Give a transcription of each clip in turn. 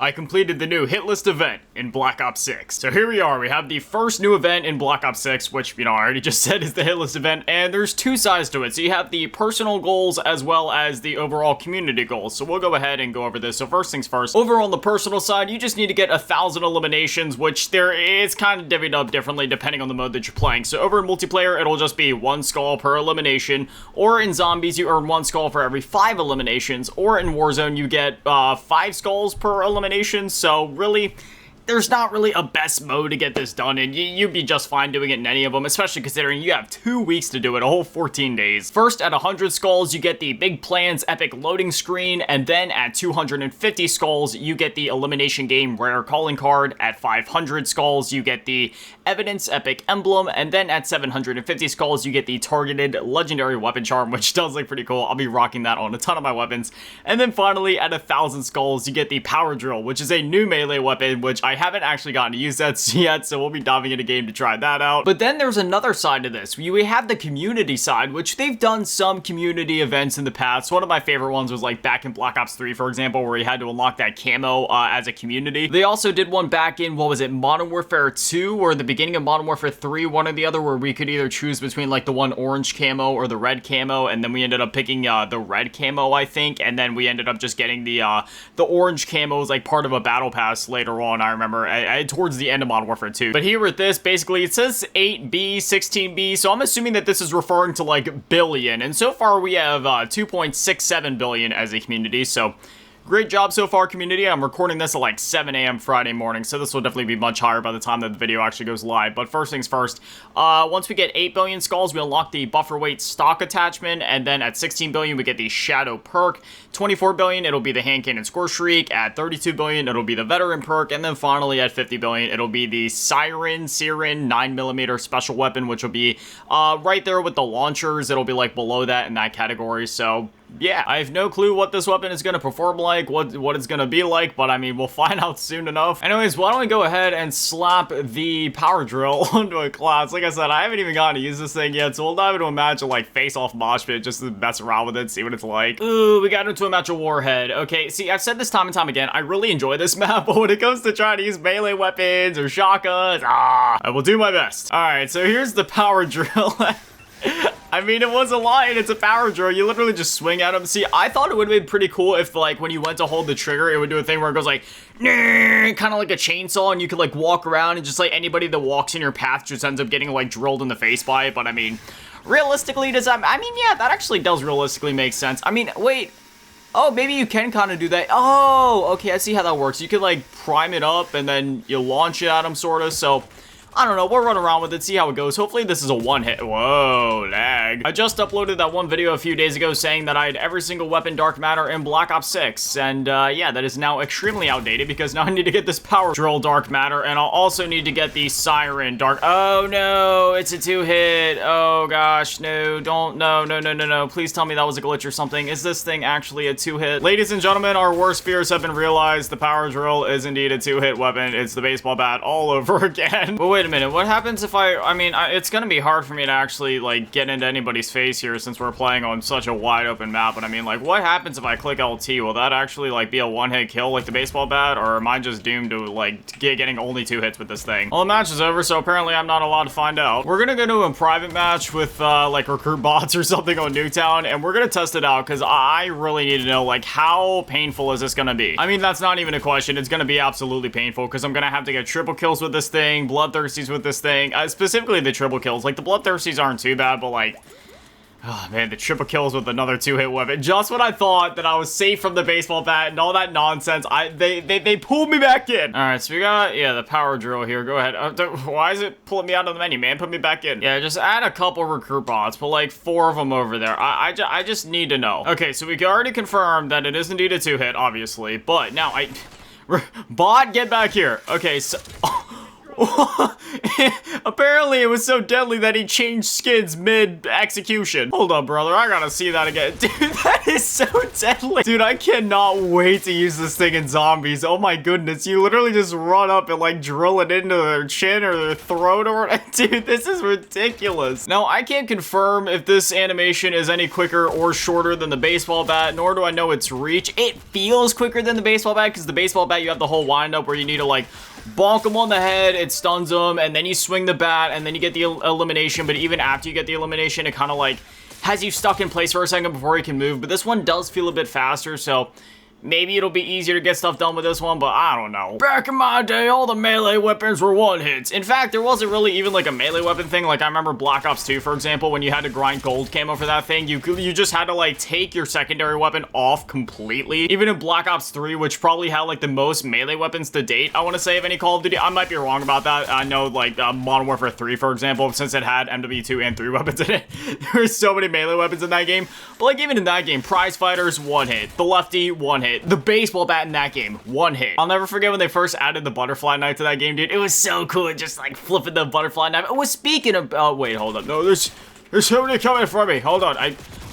I completed the new hit list event in Black Ops 6. So here we are, we have the first new event in Black Ops 6, which, I already just said is the hit list event, and there's two sides to it. So you have the personal goals as well as the overall community goals. So we'll go ahead and go over this. So first things first, over on the personal side, you just need to get 1,000 eliminations, which there is kind of divvied up differently depending on the mode that you're playing. So over in multiplayer, it'll just be 1 skull per elimination, or in zombies, you earn 1 skull for every 5 eliminations, or in Warzone, you get 5 skulls per elimination. So really, there's not really a best mode to get this done in. You'd be just fine doing it in any of them, especially considering you have 2 weeks to do it, a whole 14 days. First, at 100 skulls, you get the Big Plans epic loading screen, and then at 250 skulls, you get the Elimination Game rare calling card. At 500 skulls, you get the Evidence epic emblem, and then at 750 skulls, you get the targeted legendary weapon charm, which does look pretty cool. I'll be rocking that on a ton of my weapons. And then finally, at 1,000 skulls, you get the Power Drill, which is a new melee weapon, which I haven't actually gotten to use that yet, so we'll be diving into game to try that out. But then there's another side to this. We have the community side, which they've done some community events in the past. One of my favorite ones was like back in Black Ops 3, for example, where you had to unlock that camo as a community. They also did one back in, what was it, Modern Warfare 2 or the beginning of Modern Warfare 3, one or the other, where we could either choose between like the one orange camo or the red camo, and then we ended up picking the red camo, I think, and then we ended up just getting the orange camo as like part of a battle pass later on, I remember, towards the end of Modern Warfare 2. But here with this, basically, it says 8B, 16B, so I'm assuming that this is referring to like billion, and so far we have 2.67 billion as a community, so great job so far, community. I'm recording this at like 7 a.m. Friday morning, so this will definitely be much higher by the time that the video actually goes live. But first things first, once we get 8 billion skulls, we unlock the buffer weight stock attachment, and then at 16 billion, we get the shadow perk. 24 billion, it'll be the hand cannon score shriek. At 32 billion, it'll be the veteran perk, and then finally at 50 billion, it'll be the Siren 9mm special weapon, which will be right there with the launchers. It'll be like below that in that category. So yeah, I have no clue what this weapon is going to perform like, what it's going to be like, but I mean, we'll find out soon enough. Anyways, why don't we go ahead and slap the Power Drill onto a class. Like I said, I haven't even gotten to use this thing yet, so we'll dive into a match of like face-off mosh pit just to mess around with it, see what it's like. Ooh, we got into a match of Warhead. Okay, see, I've said this time and time again, I really enjoy this map, but when it comes to trying to use melee weapons or shotguns, I will do my best. All right, so here's the Power Drill. I mean, it was a line, it's a power drill. You literally just swing at them. See, I thought it would have been pretty cool if, like, when you went to hold the trigger, it would do a thing where it goes like, kind of like a chainsaw, and you could, like, walk around, and just, like, anybody that walks in your path just ends up getting, like, drilled in the face by it. But, I mean, realistically, does that, I mean, yeah, that actually does realistically make sense. I mean, wait. Oh, maybe you can kind of do that. Oh, okay, I see how that works. You could, like, prime it up, and then you launch it at them, sort of, so I don't know, we'll run around with it, see how it goes. Hopefully this is a one-hit. Whoa, lag. I just uploaded that one video a few days ago saying that I had every single weapon dark matter in Black Ops 6. And yeah, that is now extremely outdated because now I need to get this Power Drill dark matter, and I'll also need to get the Siren dark. Oh no, it's a 2-hit. Oh gosh, no, don't, no. Please tell me that was a glitch or something. Is this thing actually a 2-hit? Ladies and gentlemen, our worst fears have been realized. The Power Drill is indeed a 2-hit weapon. It's the baseball bat all over again. But wait a minute, what happens if I mean, it's gonna be hard for me to actually, like, get into anybody's face here since we're playing on such a wide open map, but I mean, like, what happens if I click LT? Will that actually, like, be a one-hit kill like the baseball bat, or am I just doomed to, like, getting only 2 hits with this thing? Well, the match is over, so apparently I'm not allowed to find out. We're gonna go to a private match with, like, recruit bots or something on Nuketown, and we're gonna test it out, because I really need to know, like, how painful is this gonna be? I mean, that's not even a question. It's gonna be absolutely painful, because I'm gonna have to get triple kills with this thing, bloodthirsties with this thing, specifically the triple kills. Like, the bloodthirsties aren't too bad, but, like, oh man, the triple kills with another 2-hit weapon. Just when I thought that I was safe from the baseball bat and all that nonsense, they pulled me back in. All right, so we got, yeah, the Power Drill here. Go ahead. Why is it pulling me out of the menu, man? Put me back in. Yeah, just add a couple recruit bots. Put like 4 of them over there. I just need to know. Okay, so we can already confirm that it is indeed a 2-hit, obviously, but now bot, get back here. Okay, so Apparently, it was so deadly that he changed skins mid-execution. Hold up, brother. I gotta see that again. Dude, that is so deadly. Dude, I cannot wait to use this thing in zombies. Oh my goodness. You literally just run up and like drill it into their chin or their throat or whatever. Dude, this is ridiculous. Now, I can't confirm if this animation is any quicker or shorter than the baseball bat, nor do I know its reach. It feels quicker than the baseball bat because the baseball bat, you have the whole wind up where you need to like bonk him on the head, it stuns him, and then you swing the bat, and then you get the elimination. But even after you get the elimination, it kind of like has you stuck in place for a second before you can move. But this one does feel a bit faster, so maybe it'll be easier to get stuff done with this one, but I don't know. Back in my day, all the melee weapons were one-hits. In fact, there wasn't really even like a melee weapon thing. Like I remember Black Ops 2, for example, when you had to grind gold camo for that thing, you just had to like take your secondary weapon off completely. Even in Black Ops 3, which probably had like the most melee weapons to date, I want to say, of any Call of Duty. I might be wrong about that. I know like Modern Warfare 3, for example, since it had MW2 and 3 weapons in it, there were so many melee weapons in that game. But like even in that game, prize fighters, one hit. The lefty, one hit. The baseball bat in that game, one hit. I'll never forget when they first added the butterfly knife to that game, dude. It was so cool, just like flipping the butterfly knife. Oh, speaking of, oh wait, hold up. No, there's somebody coming for me. Hold on.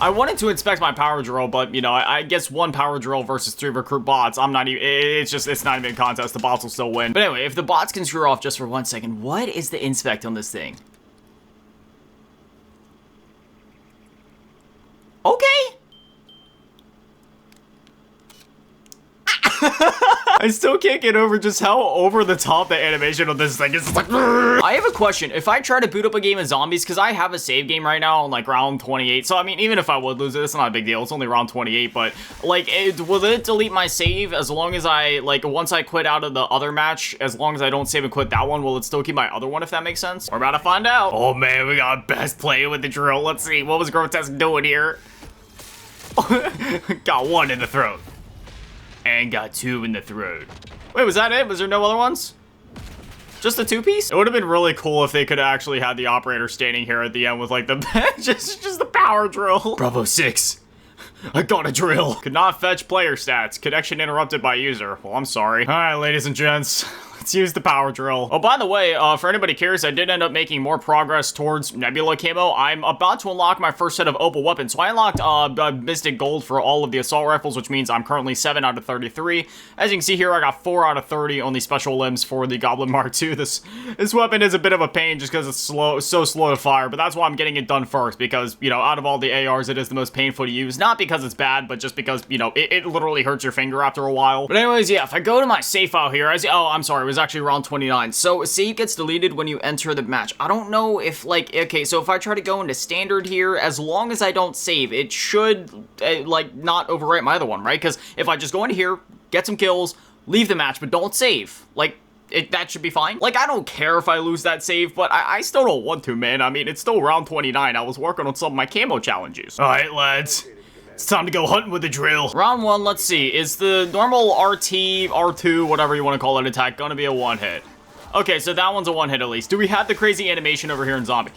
I wanted to inspect my power drill, but you know, I guess one power drill versus 3 recruit bots. I'm not even, it's not even a contest. The bots will still win. But anyway, if the bots can screw off just for 1 second, what is the inspect on this thing? Okay. I still can't get over just how over the top the animation of this thing is. It's like, I have a question. If I try to boot up a game of zombies, because I have a save game right now on like round 28, so I mean, even if I would lose it, it's not a big deal. It's only round 28, but like, will it delete my save as long as I, like, once I quit out of the other match, as long as I don't save and quit that one, will it still keep my other one, if that makes sense? We're about to find out. Oh man, we got best play with the drill. Let's see, what was Grotesque doing here? Got one in the throat. And got 2 in the throat. Wait, was that it? Was there no other ones? Just a 2-piece? It would have been really cool if they could actually had the operator standing here at the end with like the just the power drill. Bravo 6. I got a drill. Could not fetch player stats. Connection interrupted by user. Well, I'm sorry. All right, ladies and gents. Let's use the power drill. Oh, by the way, for anybody curious, I did end up making more progress towards Nebula camo. I'm about to unlock my first set of Opal weapons. So I unlocked Mystic Gold for all of the assault rifles, which means I'm currently 7 out of 33. As you can see here, I got 4 out of 30 on the special limbs for the Goblin Mark II. This weapon is a bit of a pain just because it's so slow to fire, but that's why I'm getting it done first, because, you know, out of all the ARs, it is the most painful to use. Not because it's bad, but just because, you know, it literally hurts your finger after a while. But anyways, yeah, if I go to my save file here, oh, I'm sorry, it was actually round 29. So save gets deleted when you enter the match. I don't know if like, okay, so if I try to go into standard here, as long as I don't save, it should like not overwrite my other one, right? Because if I just go into here, get some kills, leave the match, but don't save, like, that should be fine. Like, I don't care if I lose that save, but I still don't want to, man. I mean, it's still round 29. I was working on some of my camo challenges. All right, lads. It's time to go hunting with the drill. Round 1, let's see. Is the normal RT, R2, whatever you want to call it, attack gonna be a one-hit? Okay, so that one's a one-hit at least. Do we have the crazy animation over here in Zombie?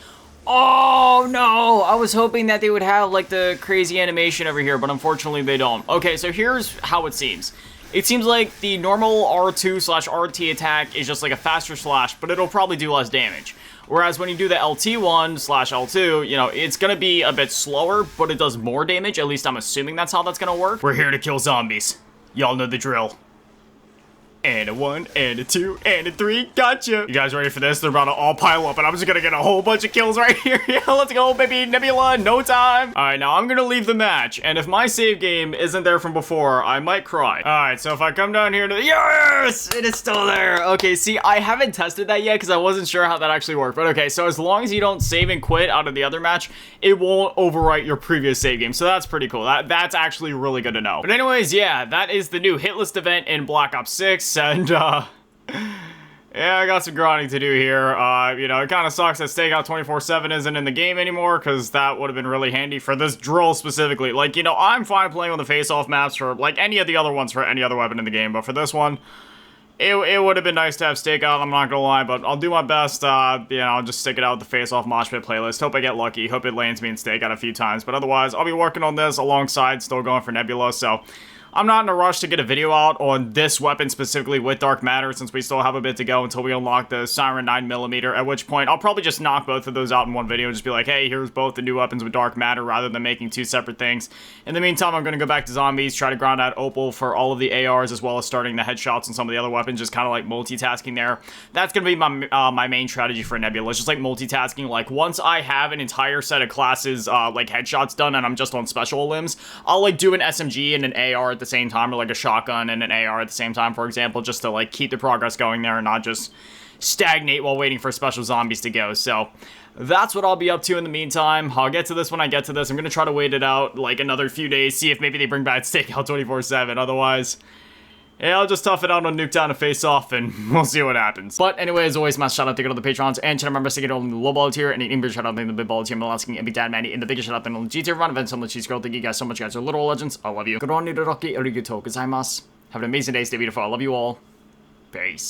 Oh, no! I was hoping that they would have, like, the crazy animation over here, but unfortunately they don't. Okay, so here's how it seems. It seems like the normal R2/RT attack is just like a faster slash, but it'll probably do less damage. Whereas when you do the LT1/L2, you know, it's gonna be a bit slower, but it does more damage. At least I'm assuming that's how that's gonna work. We're here to kill zombies. Y'all know the drill. And a 1, and a 2, and a 3. Gotcha. You guys ready for this? They're about to all pile up, and I'm just gonna get a whole bunch of kills right here. Yeah, let's go, baby. Nebula, no time. All right, now I'm gonna leave the match, and if my save game isn't there from before, I might cry. All right, so if I come down here to the... Yes! It is still there. Okay, see, I haven't tested that yet because I wasn't sure how that actually worked. But okay, so as long as you don't save and quit out of the other match, it won't overwrite your previous save game. So that's pretty cool. That's actually really good to know. But anyways, yeah, that is the new hit list event in Black Ops 6. And, yeah, I got some grinding to do here. You know, it kind of sucks that Stakeout 24/7 isn't in the game anymore, because that would have been really handy for this drill specifically. Like, you know, I'm fine playing on the face-off maps for, like, any of the other ones for any other weapon in the game, but for this one, it would have been nice to have Stakeout, I'm not gonna lie, but I'll do my best. You know, I'll just stick it out with the face-off mosh pit playlist. Hope I get lucky. Hope it lands me in Stakeout a few times, but otherwise, I'll be working on this alongside still going for Nebula, so... I'm not in a rush to get a video out on this weapon specifically with Dark Matter, since we still have a bit to go until we unlock the Siren 9mm, at which point I'll probably just knock both of those out in one video and just be like, hey, here's both the new weapons with Dark Matter, rather than making two separate things. In the meantime, I'm going to go back to zombies, try to grind out Opal for all of the ARs, as well as starting the headshots and some of the other weapons, just kind of like multitasking there. That's going to be my main strategy for Nebula. It's just like multitasking. Like, once I have an entire set of classes, like headshots done, and I'm just on special limbs, I'll like do an SMG and an AR at the same time, or like a shotgun and an AR at the same time, for example, just to like keep the progress going there and not just stagnate while waiting for special zombies to go. So that's what I'll be up to in the meantime. I'll get to this when I get to this. I'm gonna try to wait it out like another few days, see if maybe they bring back Stakeout 24/7. Otherwise, yeah, I'll just tough it out on Nuketown and face off, and we'll see what happens. But anyway, as always, massive shout out to all the patrons and channel members to get on the low ball tier, and an English shout out to the big ball tier, Melasking, and Big Dad Manny, and the biggest shout out to the G tier run events on the Cheese Girl. Thank you guys so much, guys. Are little legends. I love you. Have an amazing day, stay beautiful. I love you all. Peace.